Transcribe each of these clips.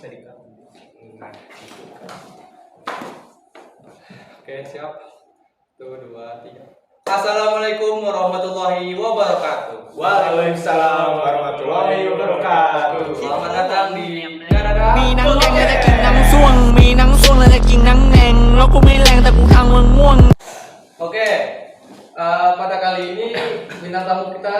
bisa dikat. Oke, siap. 1, 2, 3. Assalamualaikum warahmatullahi wabarakatuh. Waalaikumsalam warahmatullahi wabarakatuh. Selamat datang di Kanada. มีหนังแดงและจะกินหนังส่วงมีหนังส่วงและจะกินหนังแดงแล้วกูไม่แรงแต่กูทางมึงม่วง Oke, pada kali ini bintang tamu kita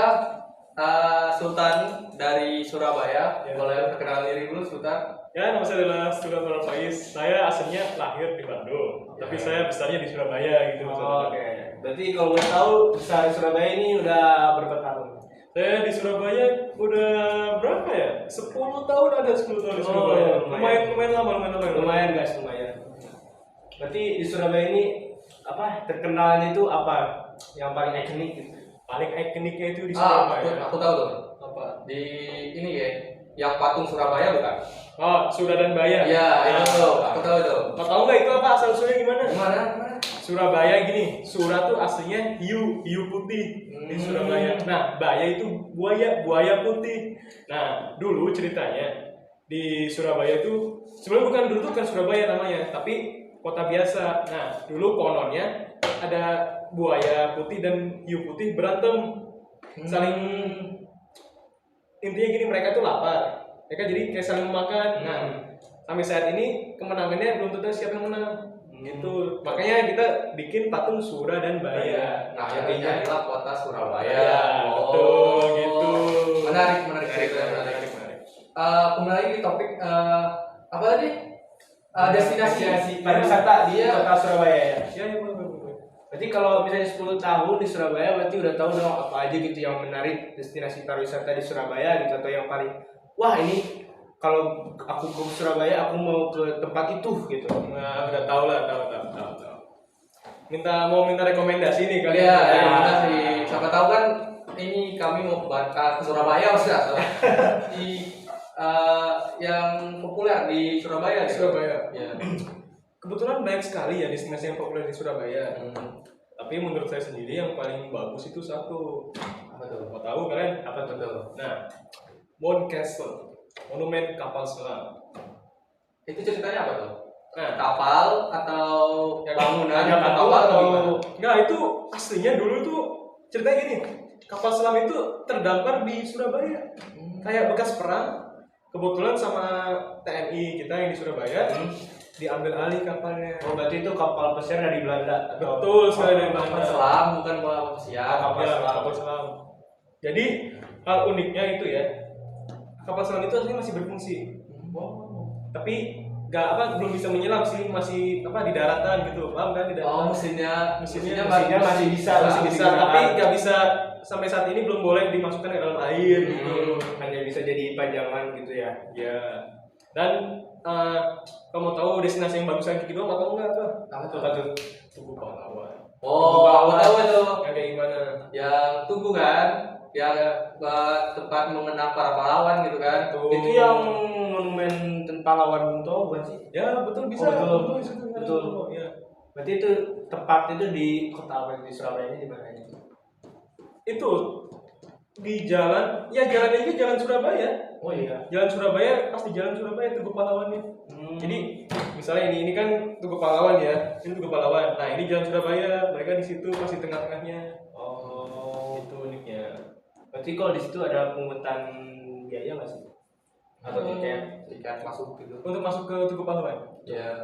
Sultan dari Surabaya. Boleh perkenalan diri dulu, Sultan? Ya, nama saya adalah Sultan Faiz. Saya aslinya lahir di Bandung, tapi saya besarnya di Surabaya gitu. Oke. Berarti kalau boleh tahu besar di Surabaya ini udah berapa tahun? Saya di Surabaya udah berapa ya? 10 tahun ada 10 tahun di Surabaya. Lumayan lama. Lumayan guys, lumayan. Berarti di Surabaya ini apa terkenalnya itu apa? Yang paling ikonik gitu. Paling ikoniknya itu di Surabaya. Aku tahu tuh. Apa? Di ini ya, yang patung Surabaya bukan? Oh, Sura dan Baya. Iya, itu tuh. Aku tahu itu. Mau tahu nggak itu apa asal usulnya gimana? Gimana? Surabaya gini, Sura tuh aslinya hiu putih di Surabaya. Nah, Baya itu buaya putih. Nah, dulu ceritanya di Surabaya itu sebenarnya bukan Surabaya namanya, tapi kota biasa. Nah, dulu kononnya ada buaya putih dan hiu putih berantem, saling intinya gini, mereka tuh lapar. Mereka jadi kayak saling memakan. Nah, sampai saat ini kemenangannya belum tentu siapa yang menang. Gitu. Makanya kita bikin patung Sura dan Baya. Nah, intinya adalah kota Surabaya. Ya, betul gitu. Menarik cerita. Kembali lagi di topik apa tadi? Destinasi pariwisata di Iya. kota Surabaya ya. Ya, betul. Berarti kalau misalnya 10 tahun di Surabaya berarti udah tahu dong apa aja gitu yang menarik destinasi pariwisata di Surabaya gitu, atau yang paling wah ini kalau aku ke Surabaya aku mau ke tempat itu gitu. Nah, udah tahu. Mau minta rekomendasi nih kali Iya, rekomendasi. Siapa tahu kan ini kami mau ke Surabaya sudah. Di yang populer di Surabaya. Di Surabaya. Ya. Kebetulan banyak sekali ya destinasi yang populer di Surabaya. Tapi menurut saya sendiri yang paling bagus itu satu. Apa tuh? Mau tahu kalian? Apa tuh? Nah, Mount Castle, monumen kapal selam. Itu ceritanya apa tuh? Nah, Kapal atau Ya, bangunan hanya kapal atau gimana? Enggak, itu aslinya dulu tuh ceritanya gini. Kapal selam itu terdampar di Surabaya. Kayak bekas perang. Kebetulan sama TNI kita yang di Surabaya diambil alih kapalnya. Oh, berarti itu kapal pesiar dari Belanda. Betul sekali dari Kapal Belanda. selam bukan bola pesiar. Kapal selam. Jadi hal uniknya itu ya, kapal selam itu aslinya masih berfungsi. Tapi belum bisa menyelam sih, masih di daratan gitu, paham kan? Di daratan. Mesinnya masih bisa tapi nggak bisa sampai saat ini belum boleh dimasukkan ke dalam air gitu. Hanya bisa jadi pajangan gitu ya. Ya. Dan kamu tahu destinasi yang bagus lagi kedua atau enggak apa? Apa tuh? Tugu Pahlawan. Oh, aku tahu itu. Yang kayak gimana? Yang Tugu kan, yang tempat mengenang para pahlawan gitu kan. Itu yang monumen pahlawan Bung Tomo bukan sih? Ya, betul bisa. Oh, betul. Ya. Berarti itu tepat itu di kota apa di Surabaya ini di mana ini? Itu di jalan Surabaya. Oh iya. Jalan Surabaya, pas di jalan Surabaya Tugu Pahlawannya. Jadi misalnya ini kan Tugu Pahlawan ya, ini Tugu Pahlawan. Nah ini jalan Surabaya, mereka di situ masih tengah-tengahnya. Oh, Itu uniknya. berarti kalau di situ ada pungutan biaya nggak sih? Atau Tiket masuk gitu. Untuk masuk ke Tugu Pahlawan? Ya.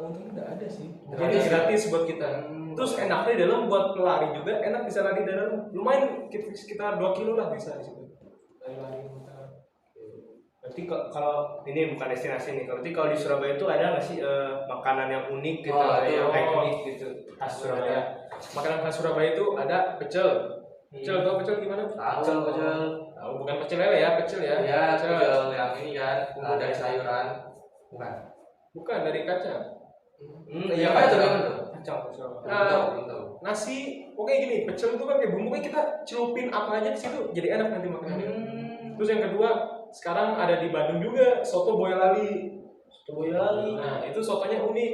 Untungnya nggak ada sih. Nggak Jadi ada. gratis buat kita. Terus enaknya di dalam buat pelari juga, enak bisa lari di dalam. Lumayan sekitar 2 kilo lah bisa di situ. Lari. Berarti kalau ini bukan destinasi nih, berarti kalau di Surabaya itu ada nggak sih makanan yang unik gitu, atau yang ikonik gitu khas Surabaya? Makanan khas Surabaya itu ada pecel. Pecel, tau pecel gimana? Pecel. Tahu, bukan pecel lele ya, pecel ya. Iya, pecel yang ini kan, bumbu dari sayuran. Bukan dari kacang. Iya kan itu kan tuh. Kacang. Belum tahu. Nasi, pokoknya gini, pecel itu kan kayak bumbunya kita celupin apa aja ke situ, jadi enak nanti makanannya. Terus yang kedua, sekarang ada di Bandung juga soto Boyolali. Nah, itu sotonya unik.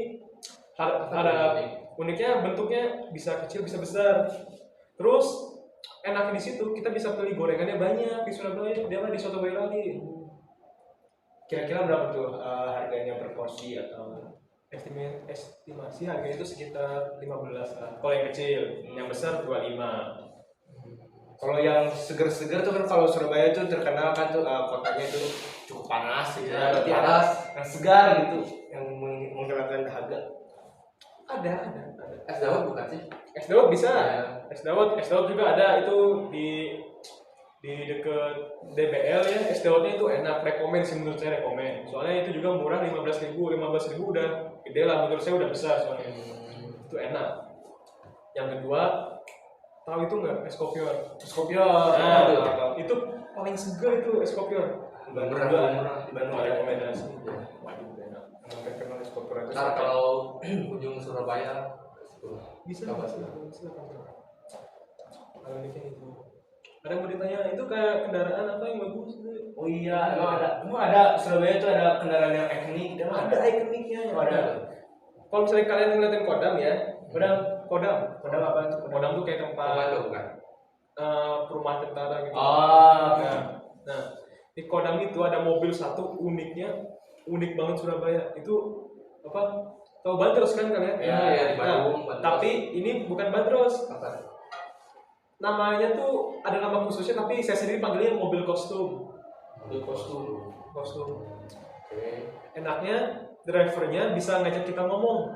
Ada uniknya, bentuknya bisa kecil bisa besar. Terus enaknya di situ kita bisa pilih gorengannya banyak di Surabaya. Dia mah di soto Boyolali. Kira-kira berapa tuh harganya per porsi atau? Estimasi harganya itu sekitar 15 lah. Kalau yang kecil, yang besar 25. Kalau yang seger-seger tuh kan kalau Surabaya tuh terkenal kan tuh kotanya itu cukup panas gitu. Iya, Berarti panas. yang segar gitu yang menghilangkan dahaga. Ada. Es dawet bukan sih? Es dawet bisa. Iya. Es dawet juga ada itu di deket DBL ya. Es dawetnya itu enak, rekomen sih menurut saya rekomen. Soalnya itu juga murah 15.000 udah gede lah menurut saya udah besar soalnya. Itu enak. Yang kedua tahu itu nggak es kopior? Es kopior. Nah, itu paling segar itu es kopior. Murah. Di Bandung ada Rekomendasi. Waduh, enak. yang terkenal es kopior itu. Ntar kalau ujung Surabaya Bisa Apa? silakan. Kalau ini kayak gitu. Ada yang mau ditanya itu kayak kendaraan apa yang bagus? Oh iya, emang ada Surabaya itu ada kendaraan yang ikonik. Ada ikoniknya. Oh, ada. Kalau misalnya kalian ngeliatin Kodam ya, Kodam apa itu? Kodam tuh kayak tempat Komando bukan? perumahan tentara gitu. Oh. Nah, di Kodam itu ada mobil satu unik banget Surabaya. Itu apa? Tahu Bandros kan kalian? Iya, di Bandung. Nah, tapi ini bukan Bandros. Apa? Namanya tuh ada nama khususnya tapi saya sendiri panggilnya mobil kostum. Mobil kostum. Oke. Enaknya drivernya bisa ngajak kita ngomong.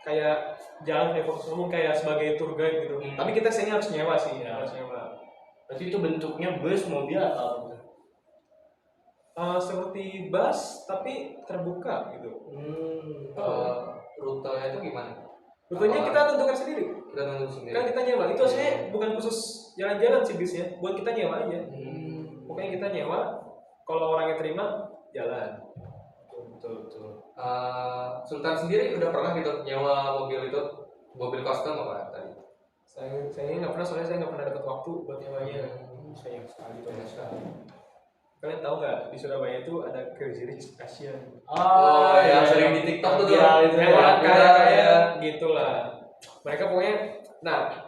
Kayak jalan kayak fokus ngomong kayak sebagai tour guide gitu. Tapi kita sini harus nyewa sih, harus nyewa. Berarti itu bentuknya bus, mobil atau apa? Seperti bus tapi terbuka gitu. Rutenya itu gimana? Rutenya kita tentukan sendiri. Kita nunggu sendiri. Kan kita nyewa. Itu aslinya bukan khusus jalan-jalan sih bisnya, buat kita nyewa aja. Pokoknya kita nyewa. Kalau orangnya terima, jalan. Betul. Sultan sendiri udah pernah gitu nyewa mobil custom apa tadi? Saya nggak pernah, soalnya saya nggak pernah dapat waktu buat nyewanya. Sayang sekali. Kalian tahu nggak di Surabaya itu ada Crazy Rich Asian? Oh, yang sering di TikTok tuh. Iya, itu kayak gitulah. Mereka pokoknya,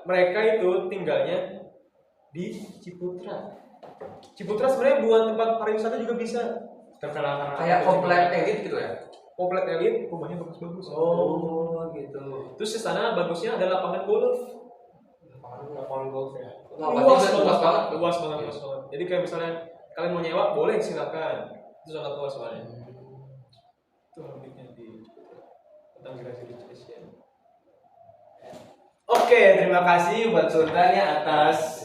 mereka itu tinggalnya di Ciputra. Ciputra sebenarnya buat tempat pariwisata juga bisa. Terkenal Kayak komplek elit gitu ya? Komplek elit, rumahnya bagus-bagus. Oh, gitu. Terus di sana bagusnya ada lapangan golf. lapangan golf ya. Luas banget. Luas banget. Jadi kayak misalnya kalian mau nyewa, boleh silakan. Itu sangat luas soalnya. Itu uniknya di tentang Crazy Rich Asian. Oke, terima kasih buat Sultan ya atas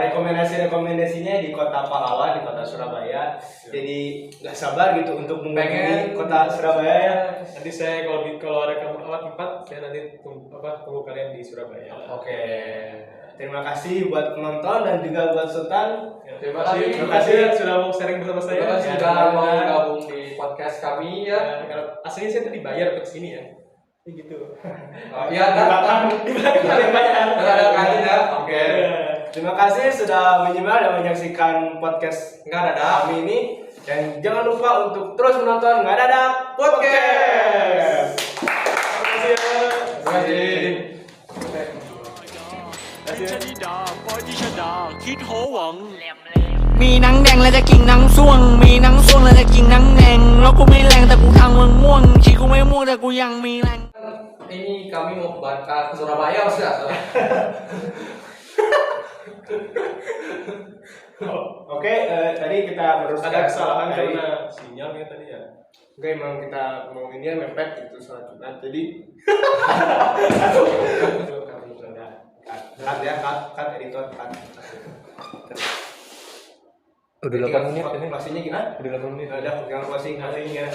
rekomendasinya di Kota Pahlawan, di Kota Surabaya. Jadi nggak sabar gitu untuk mengunjungi Kota Surabaya ya. Nanti saya kalau ada kamu awal tempat, saya nanti tunggu kalian di Surabaya. Oke, terima kasih buat penonton dan juga buat Sultan. Ya, Terima kasih. Terima kasih sudah mau sharing bersama saya. Terima kasih Ya, sudah mau gabung di podcast kami ya. Kalau aslinya saya tuh dibayar untuk sini ya. Kayak gitu. Iya, Di belakang kalian bayar. ada kalian ya. Oke. Terima kasih sudah menyimak dan menyaksikan podcast Nggak ada. kami ini. Dan jangan lupa untuk terus menonton Nggak Dadak Podcast. Terima kasih ya. Terima kasih. ชนิดาปอยที่ชดาคิดโหวังมีหนังแดงและจะกินหนังส่วงมีหนังส่วงและจะกินหนังแดงแล้วกูไม่แรงแต่กูทางมึงม่วงชีกูไม่ม่วงแต่กูยังมีแรง Ini kami mau ke Surabaya Mas ya. Oke, tadi kita meluruskan Ada kesalahan dari- karena sinyalnya tadi ya. Enggak, emang kita ngomonginnya mepet gitu soal Jumat. Jadi cut editor cut. Udah 8 menit ini. Closingnya gimana? Udah 8 menit. Udah, jangan closing ya.